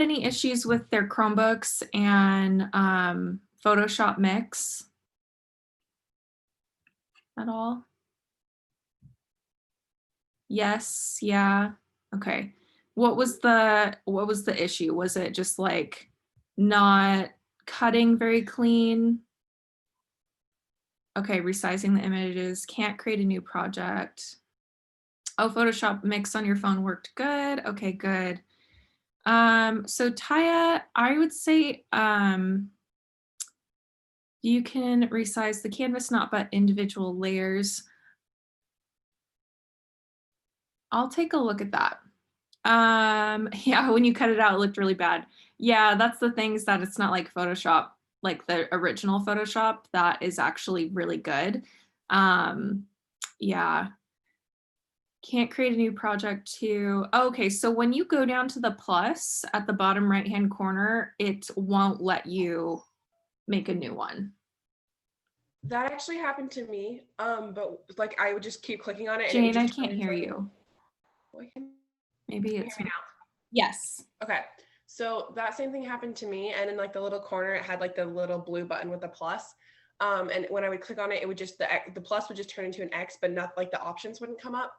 any issues with their Chromebooks and Photoshop Mix at all? Yes, yeah. Okay. What was the issue? Was it just like not cutting very clean? Okay, resizing the images, can't create a new project. Oh, Photoshop Mix on your phone worked good. Okay, good. So Taya, I would say you can resize the canvas, not but individual layers. I'll take a look at that. Yeah, when you cut it out, it looked really bad. Yeah, that's the thing, is that it's not like Photoshop, like the original Photoshop, that is actually really good. Yeah. Can't create a new project too. Okay, so when you go down to the plus at the bottom right-hand corner, it won't let you make a new one. That actually happened to me. But like I would just keep clicking on it and it would Jane, I just turn can't hear into you. can Maybe you it's hear me yes. now? Okay. So that same thing happened to me. And in like the little corner, it had like the little blue button with the plus. And when I would click on it, it would just the plus would just turn into an X, but not like the options wouldn't come up.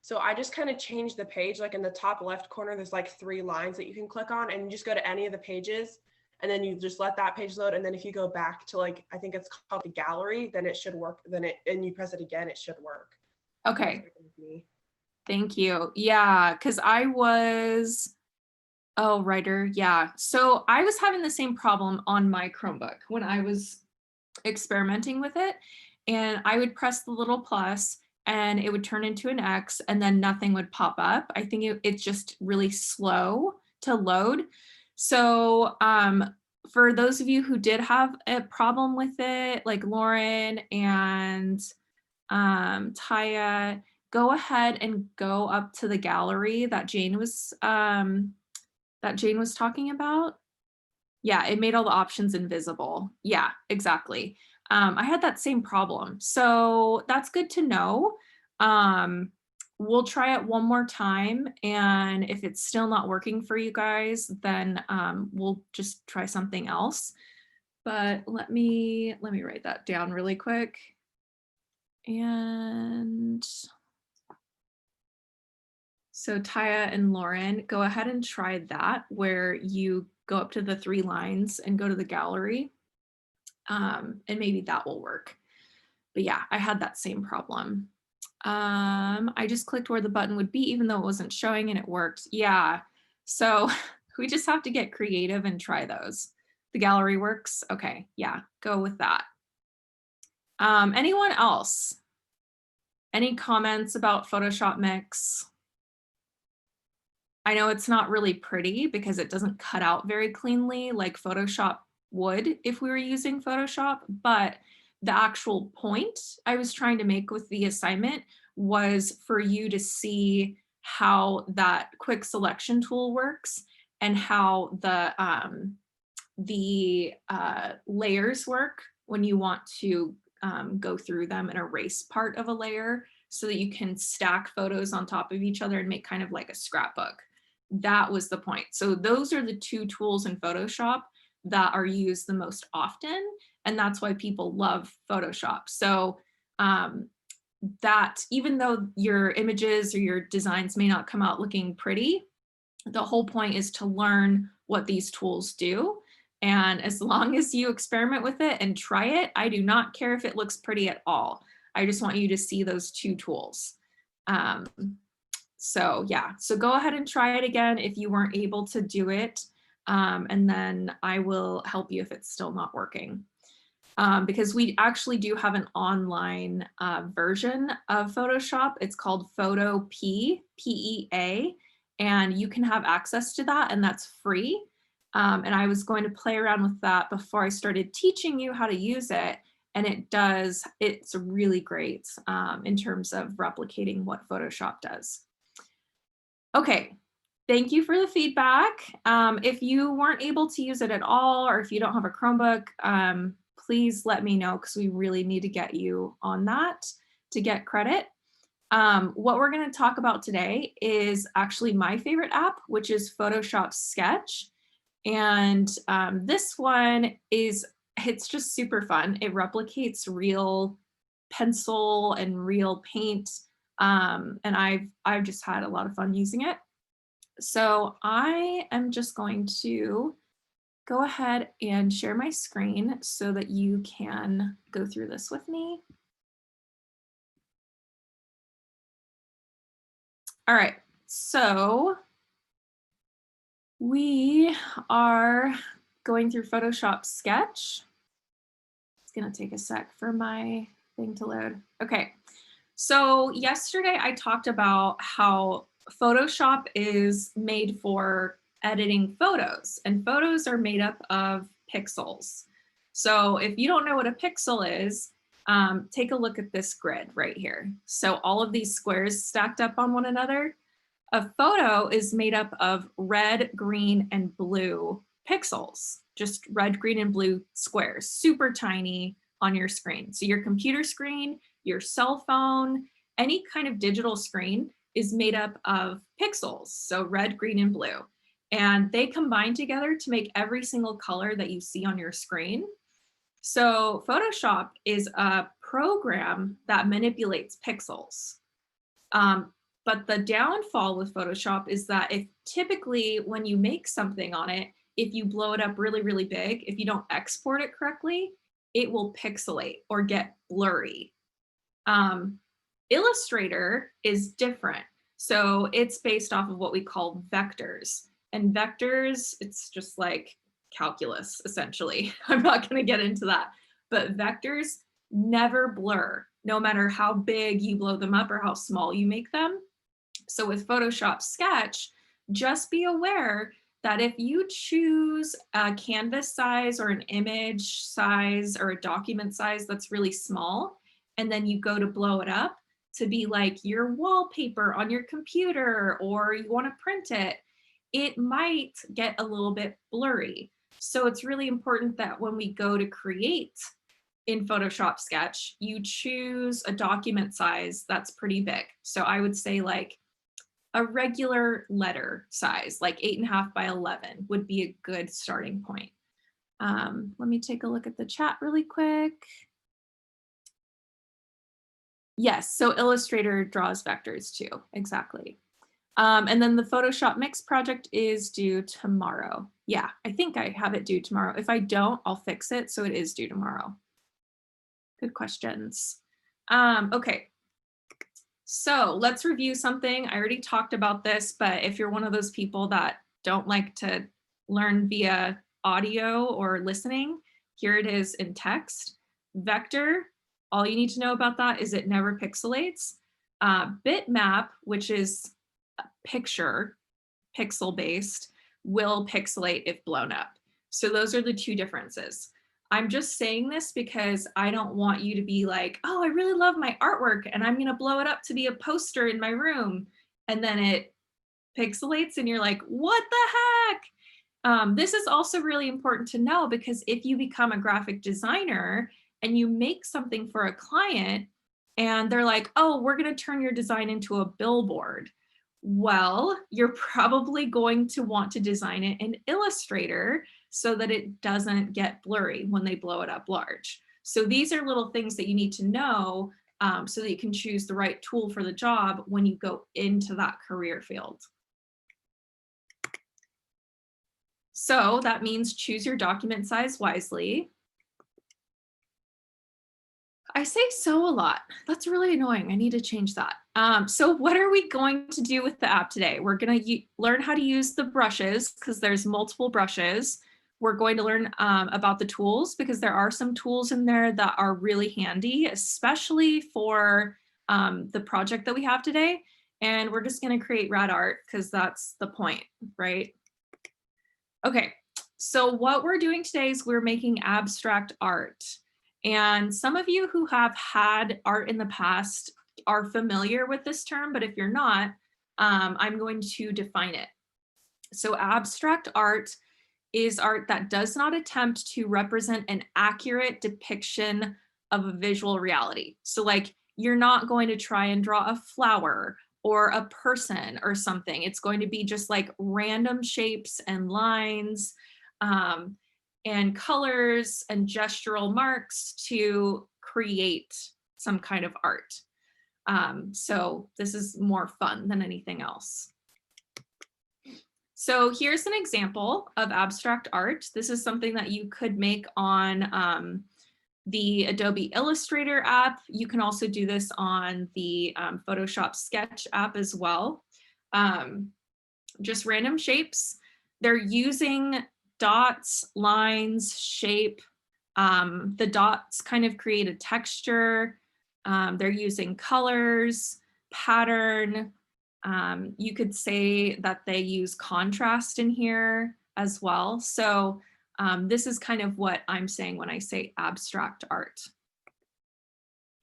So I just kind of changed the page. Like in the top left corner, there's like 3 lines that you can click on, and you just go to any of the pages, and then you just let that page load. And then if you go back to like, I think it's called the gallery, then it should work. And you press it again, it should work. Okay. Thank you. Yeah, because I was, oh, writer. Yeah. So I was having the same problem on my Chromebook when I was experimenting with it. And I would press the little plus and it would turn into an X and then nothing would pop up. I think it's just really slow to load. So for those of you who did have a problem with it, like Lauren and Taya, go ahead and go up to the gallery that Jane was talking about. Yeah, it made all the options invisible. Yeah, exactly. I had that same problem. So that's good to know. We'll try it one more time. And if it's still not working for you guys, then we'll just try something else. But let me write that down really quick. And so Taya and Lauren, go ahead and try that, where you go up to the 3 lines and go to the gallery. And maybe that will work. But yeah, I had that same problem. I just clicked where the button would be, even though it wasn't showing, and it worked. Yeah, so we just have to get creative and try those. The gallery works. Okay, yeah, go with that. Anyone else? Any comments about Photoshop Mix? I know it's not really pretty because it doesn't cut out very cleanly like Photoshop would if we were using Photoshop, but the actual point I was trying to make with the assignment was for you to see how that quick selection tool works and how the layers work when you want to go through them and erase part of a layer so that you can stack photos on top of each other and make kind of like a scrapbook. That was the point. So those are the 2 tools in Photoshop that are used the most often, and that's why people love Photoshop. So that even though your images or your designs may not come out looking pretty, the whole point is to learn what these tools do. And as long as you experiment with it and try it, I do not care if it looks pretty at all. I just want you to see those 2 tools. So yeah, so go ahead and try it again if you weren't able to do it. And then I will help you if it's still not working. Because we actually do have an online version of Photoshop. It's called Photopea, P-E-A, and you can have access to that, and that's free. And I was going to play around with that before I started teaching you how to use it. And it's really great in terms of replicating what Photoshop does. Okay, thank you for the feedback. If you weren't able to use it at all, or if you don't have a Chromebook, please let me know because we really need to get you on that to get credit. What we're going to talk about today is actually my favorite app, which is Photoshop Sketch. And this one is, it's just super fun. It replicates real pencil and real paint. And I've just had a lot of fun using it. So I am just going to go ahead and share my screen so that you can go through this with me. All right, so we are going through Photoshop Sketch. It's gonna take a sec for my thing to load. Okay, so yesterday I talked about how Photoshop is made for editing photos, and photos are made up of pixels. So if you don't know what a pixel is, take a look at this grid right here. So all of these squares stacked up on one another. A photo is made up of red, green, and blue pixels, just red, green, and blue squares, super tiny on your screen. So your computer screen, your cell phone, any kind of digital screen is made up of pixels, so red, green, and blue. And they combine together to make every single color that you see on your screen. So Photoshop is a program that manipulates pixels. But the downfall with Photoshop is that if typically when you make something on it, if you blow it up really, really big, if you don't export it correctly, it will pixelate or get blurry. Illustrator is different. So it's based off of what we call vectors. And vectors, it's just like calculus, essentially. I'm not going to get into that. But vectors never blur, no matter how big you blow them up or how small you make them. So with Photoshop Sketch, just be aware that if you choose a canvas size or an image size or a document size that's really small, and then you go to blow it up to be like your wallpaper on your computer or you want to print it, it might get a little bit blurry. So it's really important that when we go to create in Photoshop Sketch, you choose a document size that's pretty big. So I would say like a regular letter size, like 8.5 by 11 would be a good starting point. Let me take a look at the chat really quick. Yes, so Illustrator draws vectors too, exactly. And then the Photoshop Mix project is due tomorrow. Yeah, I think I have it due tomorrow. If I don't, I'll fix it, so it is due tomorrow. Good questions. Okay, so let's review something. I already talked about this, but if you're one of those people that don't like to learn via audio or listening, here it is in text. Vector, all you need to know about that is it never pixelates. Bitmap, which is a picture, pixel-based, will pixelate if blown up. So those are the two differences. I'm just saying this because I don't want you to be like, oh, I really love my artwork and I'm gonna blow it up to be a poster in my room. And then it pixelates and you're like, what the heck? This is also really important to know because if you become a graphic designer and you make something for a client and they're like, oh, we're gonna turn your design into a billboard. Well, you're probably going to want to design it in Illustrator so that it doesn't get blurry when they blow it up large. So these are little things that you need to know so that you can choose the right tool for the job when you go into that career field. So that means choose your document size wisely. I say so a lot. That's really annoying. I need to change that. So what are we going to do with the app today? We're going to learn how to use the brushes because there's multiple brushes. We're going to learn about the tools because there are some tools in there that are really handy, especially for the project that we have today. And we're just going to create rad art because that's the point, right? Okay, so what we're doing today is we're making abstract art. And some of you who have had art in the past are familiar with this term, but if you're not, I'm going to define it. So abstract art is art that does not attempt to represent an accurate depiction of a visual reality. So like you're not going to try and draw a flower or a person or something. It's going to be just like random shapes and lines um, and colors and gestural marks to create some kind of art. So this is more fun than anything else. So here's an example of abstract art. This is something that you could make on the Adobe Illustrator app. You can also do this on the Photoshop Sketch app as well. Just random shapes. They're using dots, lines, shape. The dots kind of create a texture. They're using colors, pattern. You could say that they use contrast in here as well. So this is kind of what I'm saying when I say abstract art.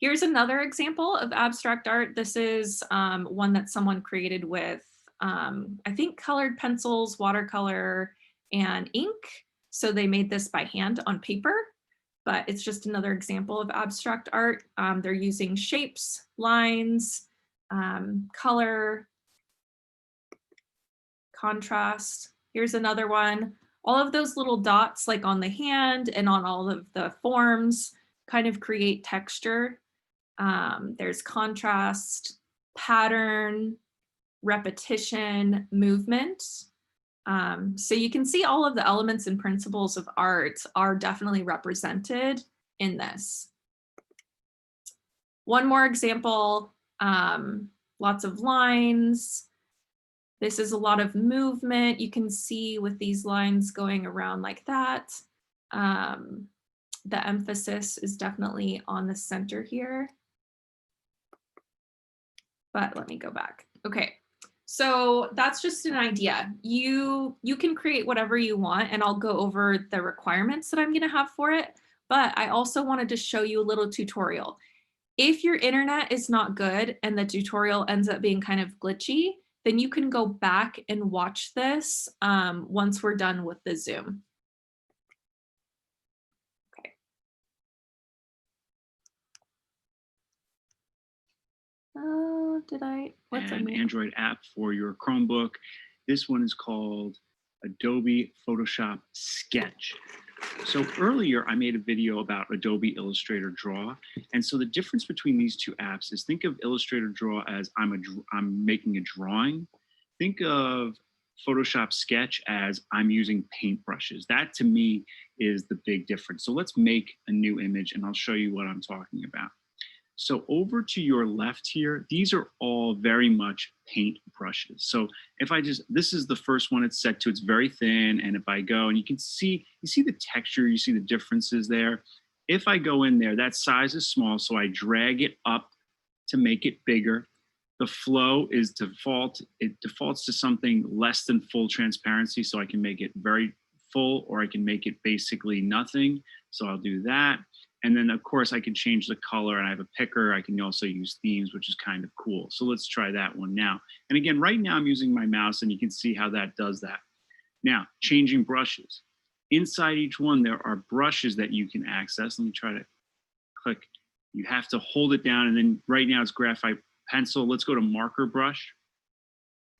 Here's another example of abstract art. This is one that someone created with, I think, colored pencils, watercolor, and ink. So they made this by hand on paper, but it's just another example of abstract art. They're using shapes, lines, color, contrast. Here's another one. All of those little dots like on the hand and on all of the forms kind of create texture. There's contrast, pattern, repetition, movement. So you can see all of the elements and principles of art are definitely represented in this. One more example, lots of lines. This is a lot of movement. You can see with these lines going around like that. The emphasis is definitely on the center here. But let me go back. Okay, so that's just an idea. You can create whatever you want, and I'll go over the requirements that I'm gonna have for it. But I also wanted to show you a little tutorial. If your internet is not good and the tutorial ends up being kind of glitchy, then you can go back and watch this once we're done with the Zoom. Okay. What's an Android app for your Chromebook. This one is called Adobe Photoshop Sketch. So earlier I made a video about Adobe Illustrator Draw. And so the difference between these two apps is, think of Illustrator Draw as I'm making a drawing. Think of Photoshop Sketch as I'm using paintbrushes. That to me is the big difference. So let's make a new image and I'll show you what I'm talking about. So over to your left here, these are all very much paint brushes. So if I this is the first one it's set to, it's very thin. And if I go, and you see the texture, you see the differences there. If I go in there, that size is small, so I drag it up to make it bigger. The flow is default. It defaults to something less than full transparency, so I can make it very full or I can make it basically nothing. So I'll do that. And then of course I can change the color, and I have a picker. I can also use themes, which is kind of cool. So let's try that one now. And again, right now I'm using my mouse and you can see how that does that. Now, changing brushes. Inside each one, there are brushes that you can access. Let me try to click. You have to hold it down, and then right now it's graphite pencil. Let's go to marker brush.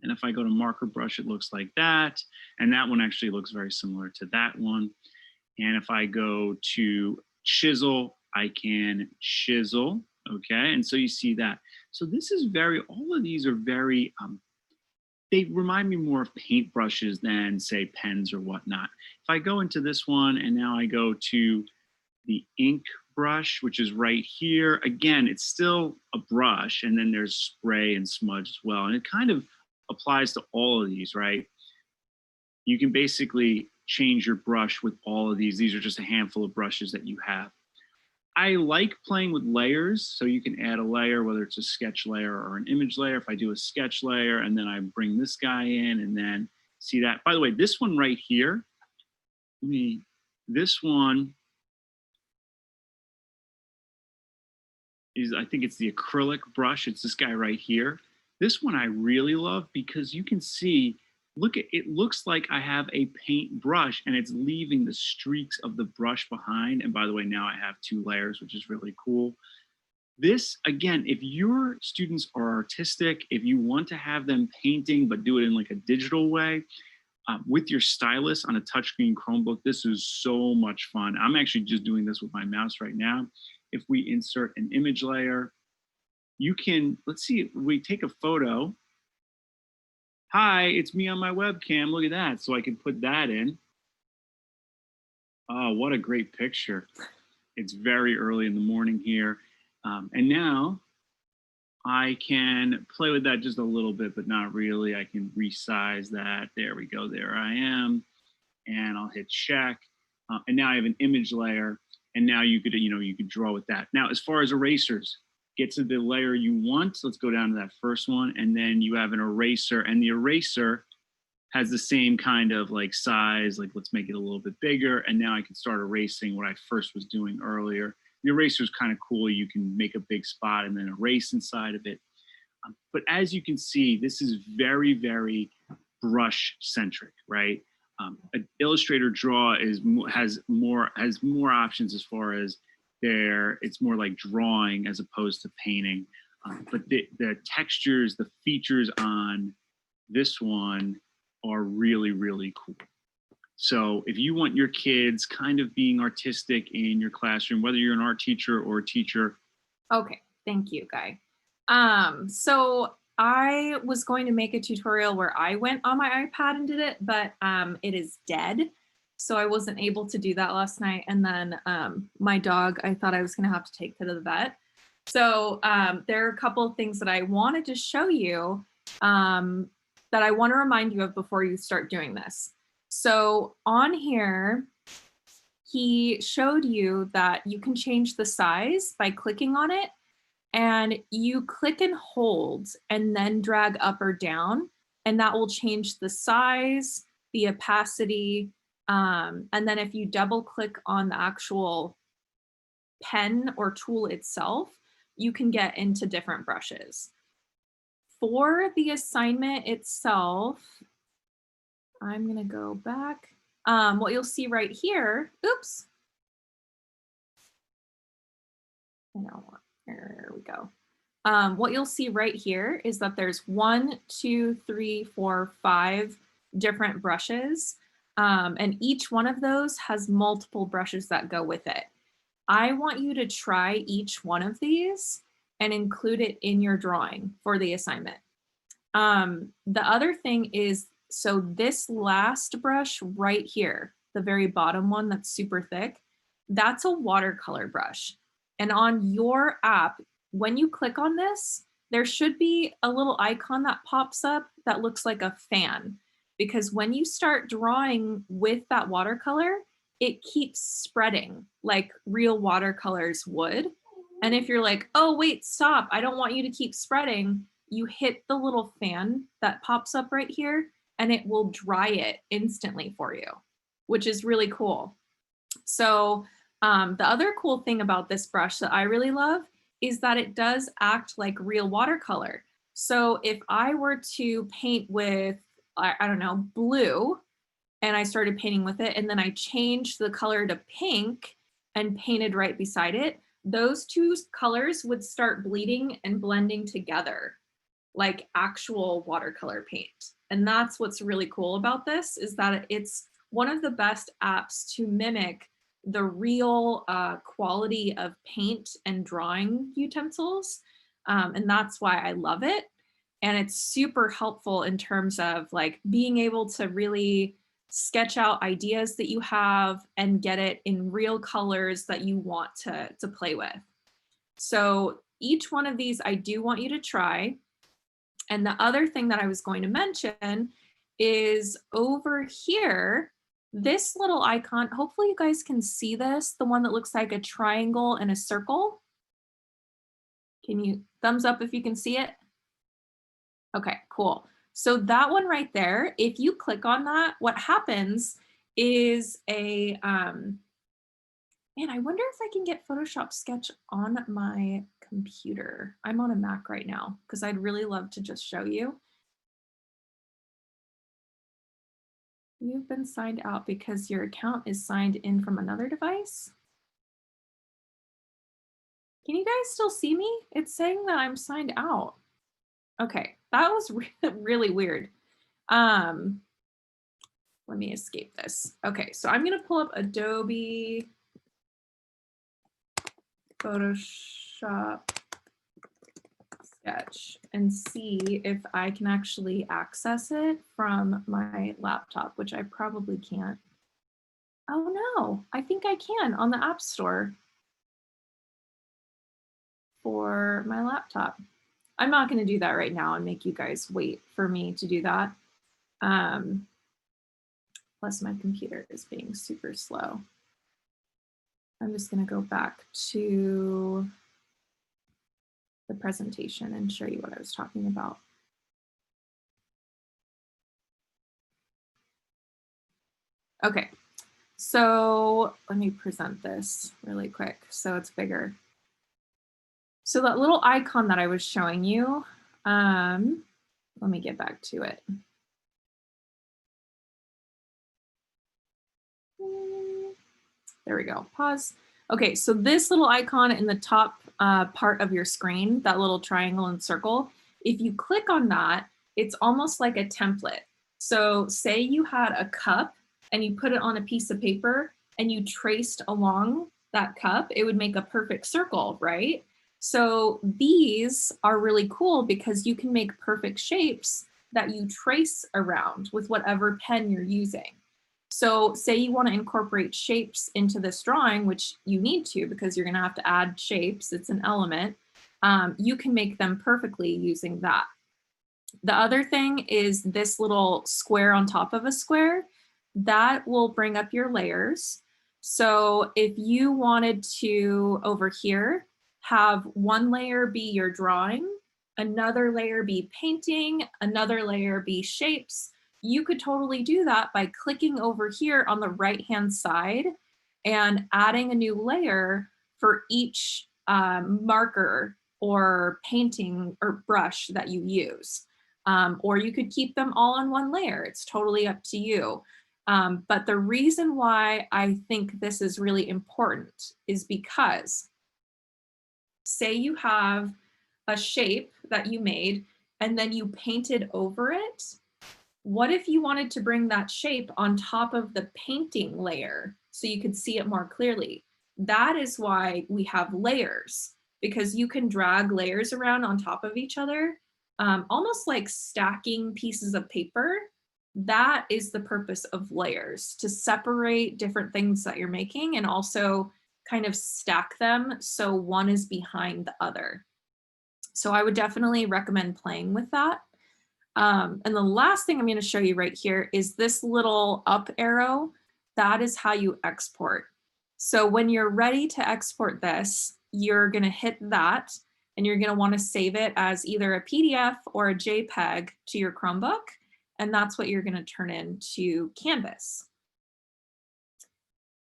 And if I go to marker brush, it looks like that. And that one actually looks very similar to that one. And if I go to chisel, I can chisel, okay? And so you see that. So this is all of these are very, they remind me more of paint brushes than say pens or whatnot. If I go into this one and now I go to the ink brush, which is right here, again, it's still a brush, and then there's spray and smudge as well. And it kind of applies to all of these, right? You can basically change your brush with all of these. These are just a handful of brushes that you have. I like playing with layers, so you can add a layer, whether it's a sketch layer or an image layer. If I do a sketch layer and then I bring this guy in and then see that. By the way, this one right here, this one is, I think it's the acrylic brush. It's this guy right here. This one I really love because you can see, it looks like I have a paint brush and it's leaving the streaks of the brush behind. And by the way, now I have two layers, which is really cool. This, again, if your students are artistic, if you want to have them painting, but do it in like a digital way, with your stylus on a touchscreen Chromebook, this is so much fun. I'm actually just doing this with my mouse right now. If we insert an image layer, you can, let's see, if we take a photo. Hi, it's me on my webcam. Look at that. So I can put that in. Oh, what a great picture. It's very early in the morning here. And now I can play with that just a little bit, but not really. I can resize that. There we go. There I am. And I'll hit check. And now I have an image layer. And now you could, you could draw with that. Now, as far as erasers, get to the layer you want. Let's go down to that first one. And then you have an eraser. And the eraser has the same kind of like size. Like, let's make it a little bit bigger. And now I can start erasing what I first was doing earlier. The eraser is kind of cool. You can make a big spot and then erase inside of it. But as you can see, this is very, very brush centric, right? Illustrator Draw has more options as far as it's more like drawing as opposed to painting. But the textures, the features on this one are really, really cool. So if you want your kids kind of being artistic in your classroom, whether you're an art teacher or a teacher. Okay, thank you, Guy. So I was going to make a tutorial where I went on my iPad and did it, but it is dead. So I wasn't able to do that last night. And then my dog, I thought I was gonna have to take to the vet. So there are a couple of things that I wanted to show you that I want to remind you of before you start doing this. So on here, he showed you that you can change the size by clicking on it, and you click and hold and then drag up or down, and that will change the size, the opacity, and then if you double click on the actual pen or tool itself, you can get into different brushes. For the assignment itself, I'm gonna go back. What you'll see right here, oops. There we go. What you'll see right here is that there's 1, 2, 3, 4, 5 different brushes. And each one of those has multiple brushes that go with it. I want you to try each one of these and include it in your drawing for the assignment. The other thing is, so this last brush right here, the very bottom one that's super thick, that's a watercolor brush. And on your app, when you click on this, there should be a little icon that pops up that looks like a fan. Because when you start drawing with that watercolor, it keeps spreading like real watercolors would. And if you're like, oh, wait, stop, I don't want you to keep spreading, you hit the little fan that pops up right here and it will dry it instantly for you, which is really cool. So the other cool thing about this brush that I really love is that it does act like real watercolor. So if I were to paint with, I don't know, blue, and I started painting with it, and then I changed the color to pink and painted right beside it, those two colors would start bleeding and blending together like actual watercolor paint. And that's what's really cool about this, is that it's one of the best apps to mimic the real quality of paint and drawing utensils. And that's why I love it. And it's super helpful in terms of like being able to really sketch out ideas that you have and get it in real colors that you want to play with. So each one of these I do want you to try. And the other thing that I was going to mention is over here, this little icon, hopefully you guys can see this, the one that looks like a triangle and a circle. Can you thumbs up if you can see it? Okay, cool. So that one right there, if you click on that, what happens is a, man, I wonder if I can get Photoshop Sketch on my computer. I'm on a Mac right now because I'd really love to just show you. You've been signed out because your account is signed in from another device. Can you guys still see me? It's saying that I'm signed out. Okay, that was really weird. Let me escape this. Okay, so I'm gonna pull up Adobe Photoshop Sketch and see if I can actually access it from my laptop, which I probably can't. Oh no, I think I can on the App Store for my laptop. I'm not going to do that right now and make you guys wait for me to do that. Plus my computer is being super slow. I'm just going to go back to the presentation and show you what I was talking about. Okay, so let me present this really quick so it's bigger. So that little icon that I was showing you, let me get back to it. There we go, pause. Okay, so this little icon in the top part of your screen, that little triangle and circle, if you click on that, it's almost like a template. So say you had a cup and you put it on a piece of paper and you traced along that cup, it would make a perfect circle, right? So these are really cool because you can make perfect shapes that you trace around with whatever pen you're using. So say you want to incorporate shapes into this drawing, which you need to because you're going to have to add shapes. It's an element. You can make them perfectly using that. The other thing is this little square on top of a square. That will bring up your layers. So if you wanted to, over here, have one layer be your drawing, another layer be painting, another layer be shapes, you could totally do that by clicking over here on the right-hand side and adding a new layer for each marker or painting or brush that you use. Or you could keep them all on one layer. It's totally up to you. But the reason why I think this is really important is because say you have a shape that you made and then you painted over it. What if you wanted to bring that shape on top of the painting layer so you could see it more clearly? That is why we have layers, because you can drag layers around on top of each other, almost like stacking pieces of paper. That is the purpose of layers, to separate different things that you're making and also kind of stack them so one is behind the other. So I would definitely recommend playing with that. And the last thing I'm going to show you right here is this little up arrow. That is how you export. So when you're ready to export this, you're going to hit that and you're going to want to save it as either a PDF or a JPEG to your Chromebook. And that's what you're going to turn into Canvas.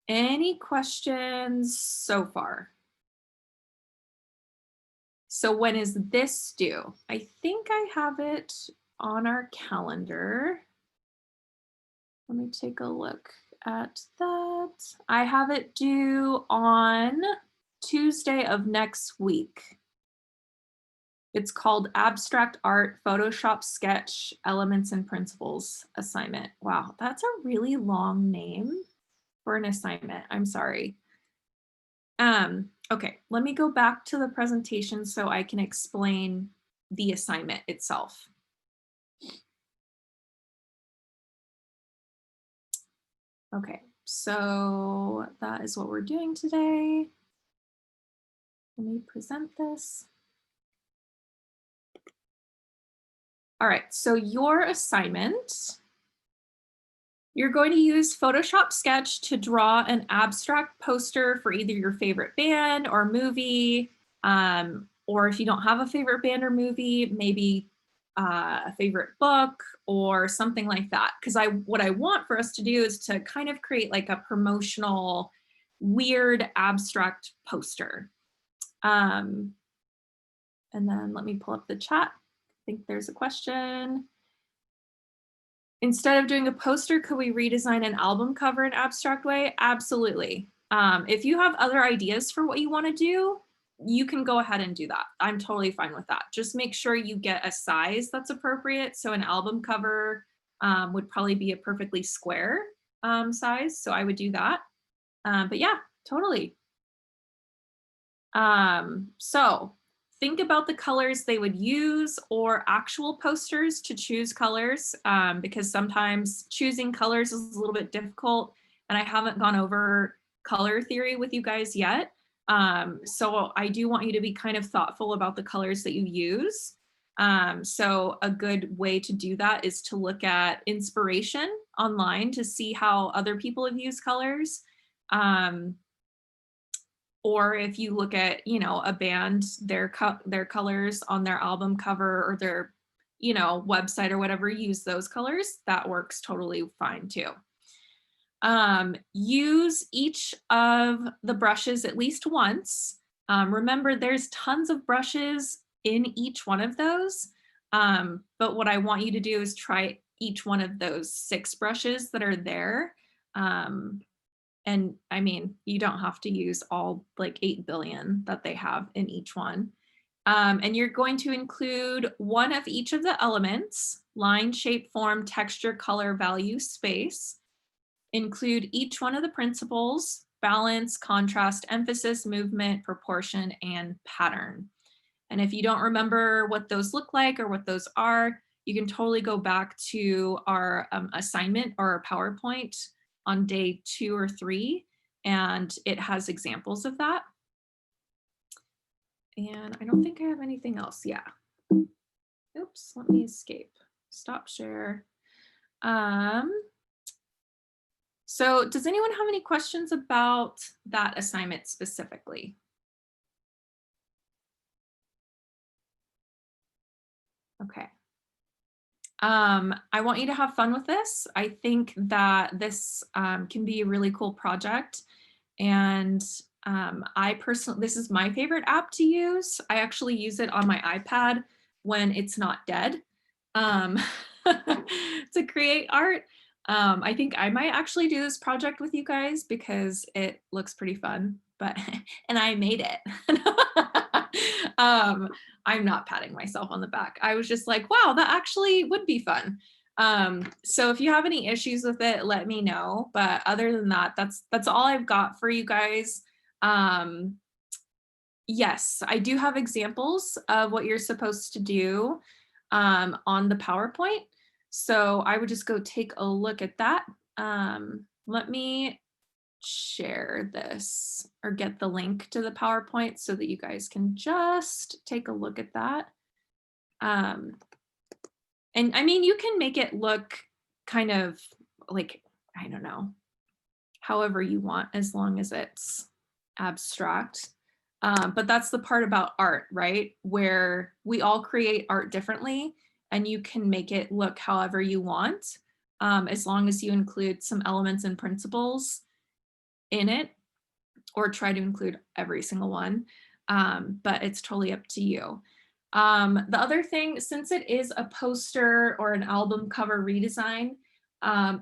Any questions so far? So when is this due? I think I have it on our calendar. Let me take a look at that. I have it due on Tuesday of next week. It's called Abstract Art Photoshop Sketch Elements and Principles Assignment. Wow, that's a really long name for an assignment. I'm sorry. Okay, let me go back to the presentation so I can explain the assignment itself. Okay, so that is what we're doing today. Let me present this. All right, so your assignment, you're going to use Photoshop Sketch to draw an abstract poster for either your favorite band or movie, or if you don't have a favorite band or movie, maybe a favorite book or something like that. Because what I want for us to do is to kind of create like a promotional, weird abstract poster. And then let me pull up the chat. I think there's a question. Instead of doing a poster, could we redesign an album cover in abstract way? Absolutely. If you have other ideas for what you want to do, you can go ahead and do that. I'm totally fine with that. Just make sure you get a size that's appropriate. So an album cover would probably be a perfectly square size. So I would do that. But yeah, totally. So think about the colors they would use or actual posters to choose colors, because sometimes choosing colors is a little bit difficult, and I haven't gone over color theory with you guys yet. So I do want you to be kind of thoughtful about the colors that you use. So a good way to do that is to look at inspiration online to see how other people have used colors. Or if you look at, you know, a band, their colors on their album cover or their, you know, website or whatever, use those colors, that works totally fine too. Use each of the brushes at least once. Remember, there's tons of brushes in each one of those. But what I want you to do is try each one of those 6 brushes that are there. And I mean, you don't have to use all like 8 billion that they have in each one. And you're going to include one of each of the elements: line, shape, form, texture, color, value, space. Include each one of the principles: balance, contrast, emphasis, movement, proportion, and pattern. And if you don't remember what those look like or what those are, you can totally go back to our assignment or our PowerPoint on day 2 or 3, and it has examples of that. And I don't think I have anything else. Yeah. Oops, let me escape. Stop share. So does anyone have any questions about that assignment specifically? Okay. I want you to have fun with this. I think that this can be a really cool project. And I personally, this is my favorite app to use. I actually use it on my iPad when it's not dead to create art. I think I might actually do this project with you guys because it looks pretty fun, but, and I made it. I'm not patting myself on the back. I was just like, wow, that actually would be fun. So if you have any issues with it, let me know. But other than that, that's all I've got for you guys. Yes, I do have examples of what you're supposed to do on the PowerPoint. So I would just go take a look at that. Let me share this or get the link to the PowerPoint so that you guys can just take a look at that. And I mean, you can make it look kind of like, I don't know, however you want, as long as it's abstract. But that's the part about art, right? Where we all create art differently and you can make it look however you want, as long as you include some elements and principles in it, or try to include every single one. But it's totally up to you. The other thing, since it is a poster or an album cover redesign,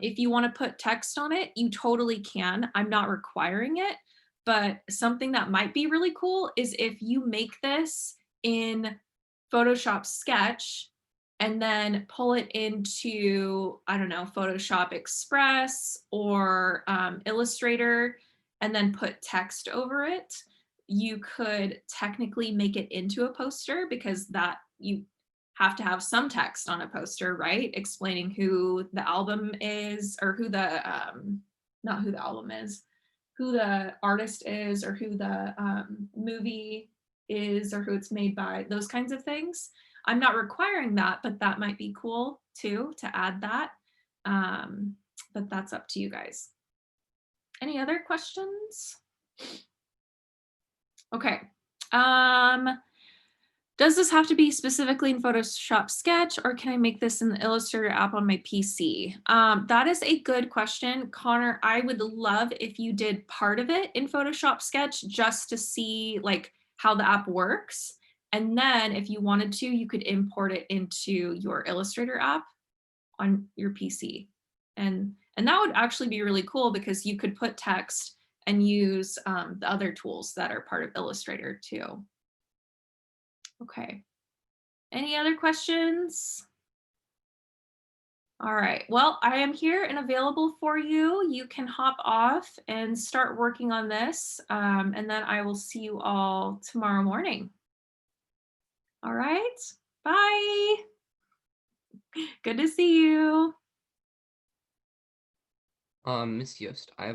if you want to put text on it, you totally can. I'm not requiring it, but something that might be really cool is if you make this in Photoshop Sketch and then pull it into, I don't know, Photoshop Express or Illustrator, and then put text over it. You could technically make it into a poster, because that you have to have some text on a poster, right? Explaining who the album is, or who the, not who the album is, who the artist is, or who the movie is, or who it's made by, those kinds of things. I'm not requiring that, but that might be cool too, to add that. But that's up to you guys. Any other questions? Okay. Does this have to be specifically in Photoshop Sketch, or can I make this in the Illustrator app on my PC? That is a good question, Connor. I would love if you did part of it in Photoshop Sketch just to see like how the app works. And then if you wanted to, you could import it into your Illustrator app on your PC. And that would actually be really cool, because you could put text and use the other tools that are part of Illustrator too. Okay. Any other questions? All right, well, I am here and available for you. You can hop off and start working on this, and then I will see you all tomorrow morning. All right, bye. Good to see you. Miss Yost, I have